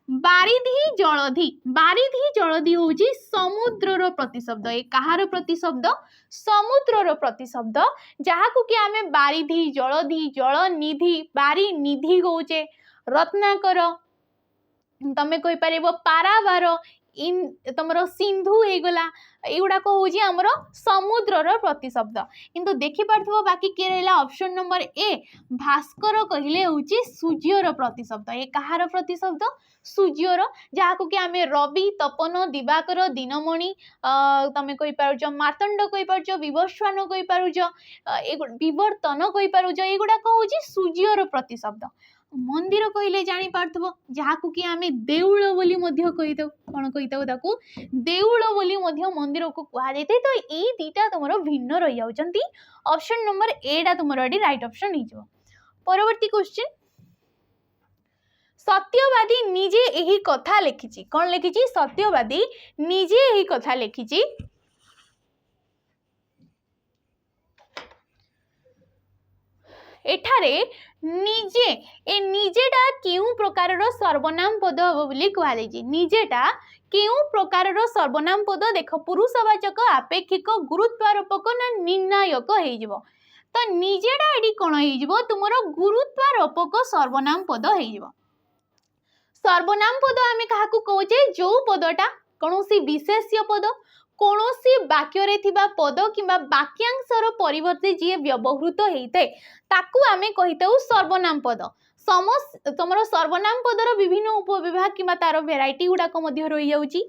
बारिधी जलधि हूँ समुद्रर प्रतिशब्द ए कहार प्रतिशब्द समुद्रर प्रतिशब्द जहाँ को कि आमे बारिधी जलधि जलनिधि बारी निधि कहुचे रत्नाकर तमें कहि पारिबो पारावार इन तुमर सिंधु हो गला एगुड़ाक हूँ आमर समुद्रर प्रतिशब्द किंतु देखि पार्थबो बाकी के रहला ऑप्शन नंबर ए भास्कर कहले हूँ सूर्यर प्रतिशब्द ए कहार प्रतिशब्द सूर्यर जहाँ को कि आमे रवि तपन दिवाकर दिनमणि तमें कहि पारुछ मार्तंड कहि पारुछ विवस्वान कहि पारुछ विवर्तन कहि पारुछ एगुड़ाक हूँ सूर्यर प्रतिशब्द मंदिर कहले जानी पार्थबो जहाँ को कि आमे देउळ बोली मध्य कहितौ कोन कहितौ ताकू देउळ बोली मध्य मंदिर को कहा जायते तो ए दीटा तुमरो भिन्न रहि जाउचंती ऑप्शन नंबर ए डा तुमरो एडी राइट ऑप्शन हि जो परवर्ती क्वेश्चन सत्यवादी निजे एही कथा लिखिची कोन लिखिची सत्यवादी निजे एही कथा लिखिची एठारे निजे ए निजेटा केउ प्रकारर सर्वनाम पद हबो बोली कहला जायछि निजेटा केउ प्रकारर सर्वनाम पद देख पुरुषवाचक आपेक्षिक गुरुत्वारोपक ना निर्णायक हेइ जिवो तो निजेटा एडी कोन हेइ जिवो तुमरो गुरुत्वारोपक सर्वनाम पद हेइ जिवो सर्वनाम पद आमे काहाकू कहूचे जो पदटा कोनोसी विशेष्य पद कोनोसी वाक्य रे थिबा पद किंबा वाक्यांशर परिवर्ते जे व्यवहृत हेइते ताकू आमे कहितौ सर्वनाम पद तुमर सर्वनाम पदर विभिन्न उपविभाग किंबा तार वेराइटी गुडाक मध्य रहि जाउची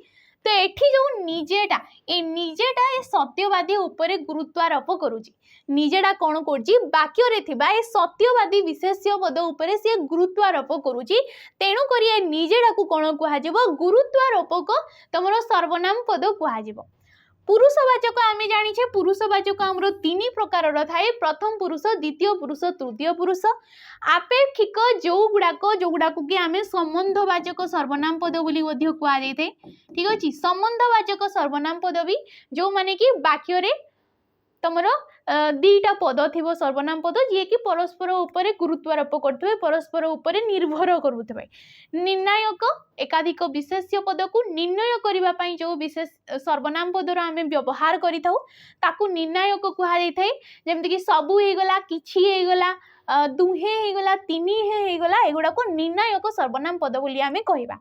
तो एठी जो निजेटा ए सत्यवादी उपरे गुरुत्वारोप करूची निजेटा कोन करची वाक्य रे थिबा ए सत्यवादी विशेष्य पद उपरे से गुरुत्वारोप करूची तेणु करी ए निजेटा को कोन कुहा जिवो गुरुत्वारोपक तुमर सर्वनाम पद कुहा जिवो पुरुषवाचक आमे जानिछे पुरुषवाचक हमरो तीन प्रकार थाए प्रथम पुरुष द्वितीय पुरुष तृतीय पुरुष आपेक्षिक जो गुडाक कि आमे संबंधवाचक सर्वनाम पद बोली मध्य कुआ जायते ठीक अछि संबंधवाचक सर्वनाम पद भी जो माने कि वाक्य रे तमरो दीटा पद थिबो सर्वनाम पद जे कि परस्पर उपरे गुरुत्वारोप करथबे परस्पर उपरे निर्भर करूथबे निर्णायक एकाधिक विशेष्य पद को निर्णय करिबा पई जो विशेष सर्वनाम पदर आमे व्यवहार करिथाउ ताकू निर्णायक कुहा जाय थाए जेमति कि सबु हे गला किछि हे गला दुहे हे गला तिनी हे गला एगुडा को निर्णायक सर्वनाम पद बोली आमे कहिबा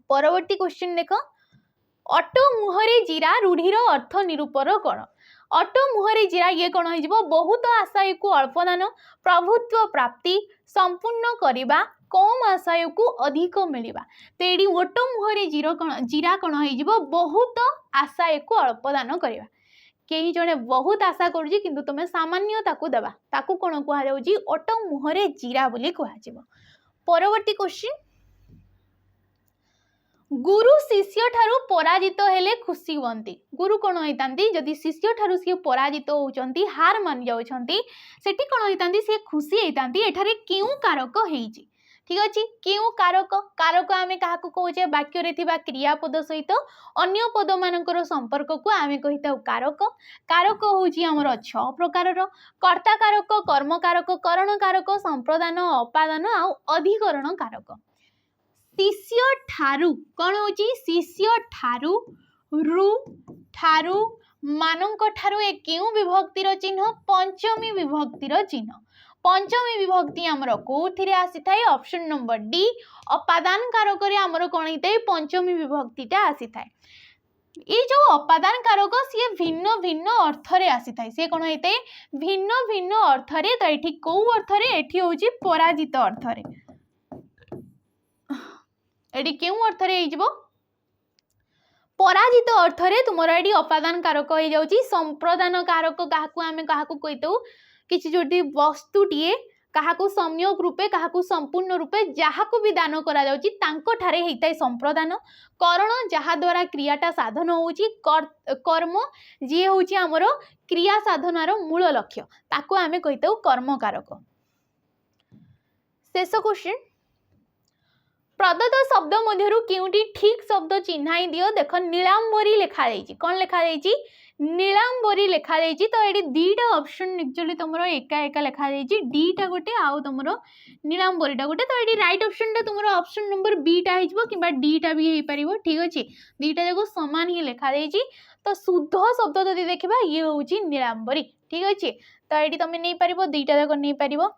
परवर्ती क्वेश्चन देखो ऑटो मुहरे जीरा रूढ़ीर अर्थ निरूपर कोन ऑटो मुहरे जीरा ये कौन हो बहुत आशय को अल्पदान प्रभुत्व प्राप्ति संपूर्ण करवा कम आशय को अधिक मिलवा तो ये ऑटो मुहरे जीरा कौन हो बहुत आशय को अल्पदान करवा कई जड़े बहुत आशा करुँच किंतु तुम सामान्य ताकू देवा ताकू कौन कहुच्छी ऑटो मुहरे जीरा बोली कह परवर्ती क्वेश्चन गुरु शिष्य ठारू पराजित हेले खुशी हुंती गुरु कौन होइतांती जदि शिष्य ठारू सी पराजित होउचंती हार मान जाउचंती सेठी कौन होइतांती सी खुशी होइतांती एठारे केउ कारक हेइची ठीक अछि केउ कारक कारक आमे काहाकू कहूचे वाक्य रे थिबा क्रियापद सहित अन्य पद मानकर संपर्क को आमे कहिताउ कारक कारक होउची हमर 6 प्रकारर कर्ता कारक कर्म कारक करण कारक संप्रदान अपादान आ अधिकरण कारक शिष्य ठारू कौन होची शिष्य ठारू रु ठारू मानक ठारू ए केउ विभक्तिर चिन्ह पंचमी विभक्तिर चिन्ह पंचमी विभक्ति आमर कोथिरे आसी थाए ऑप्शन नंबर डी अपादान कारक रे आमर कोन हिते पंचमी विभक्तिटा आसी थाए ये जो अपादान कारक सी भिन्न भिन्न अर्थ रे आसी थाए से कोन हिते भिन्न भिन्न अर्थ रे तो एठी को अर्थ रे एठी होची पराजित अर्थ रे एडी केउ अर्थ रे हिजबो पराजित अर्थ रे तुमरा एडी अपादान कारक हो जाउची संप्रदान कारक काहाकू आमे काहाकू कहितौ किछि जोटी वस्तुटीए काहाकू सम्यक रूपे काहाकू संपूर्ण रूपे जहाकू भी दान करा जाउची तांको ठारे हेइताय संप्रदान करण जहा द्वारा क्रियाटा साधन होउची कर्म जी होउची हमर क्रिया साधनार मूल लक्ष्य ताको आमे कहिताउ कर्मकारक। शेष क्वेश्चन प्रदत्त शब्द मध्यरु केउटी ठीक शब्द चिन्हाई दियो देख नीलांबरी लिखा जाइछि कोन लिखा जाइछि नीलांबरी लिखा जाइछि तो एडी दीटा ऑप्शन एक्चुअली तमरो एका एका लिखा जाइछि डीटा गोटे आउ तमरो नीलांबरीटा गोटे तो एडी राइट ऑप्शन टा तमरो ऑप्शन नंबर बी टा हिजबो किबा डी टा भी हेइ परिबो ठीक अछि दीटा जाको समान ही लिखा जाइछि तो शुद्ध शब्द जदि देखिबा ये होउछि नीलांबरी ठीक अछि तो एडी तमे नै परिबो दीटा जाको नै परिबो।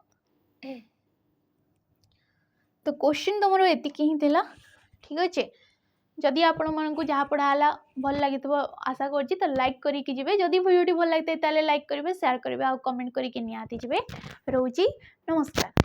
तो क्वेश्चन तुमरो एतिकी ही थिला ठीक अच्छे जदि आपण मानकु जहाँ पढ़ाला भल लगी आशा करछि तो लाइक करी कि जिवे जदि वीडियो भल लगते ताले लाइक करिवे शेयर करिवे आ कमेंट करी कि नियाती जिवे रहउछि नमस्कार।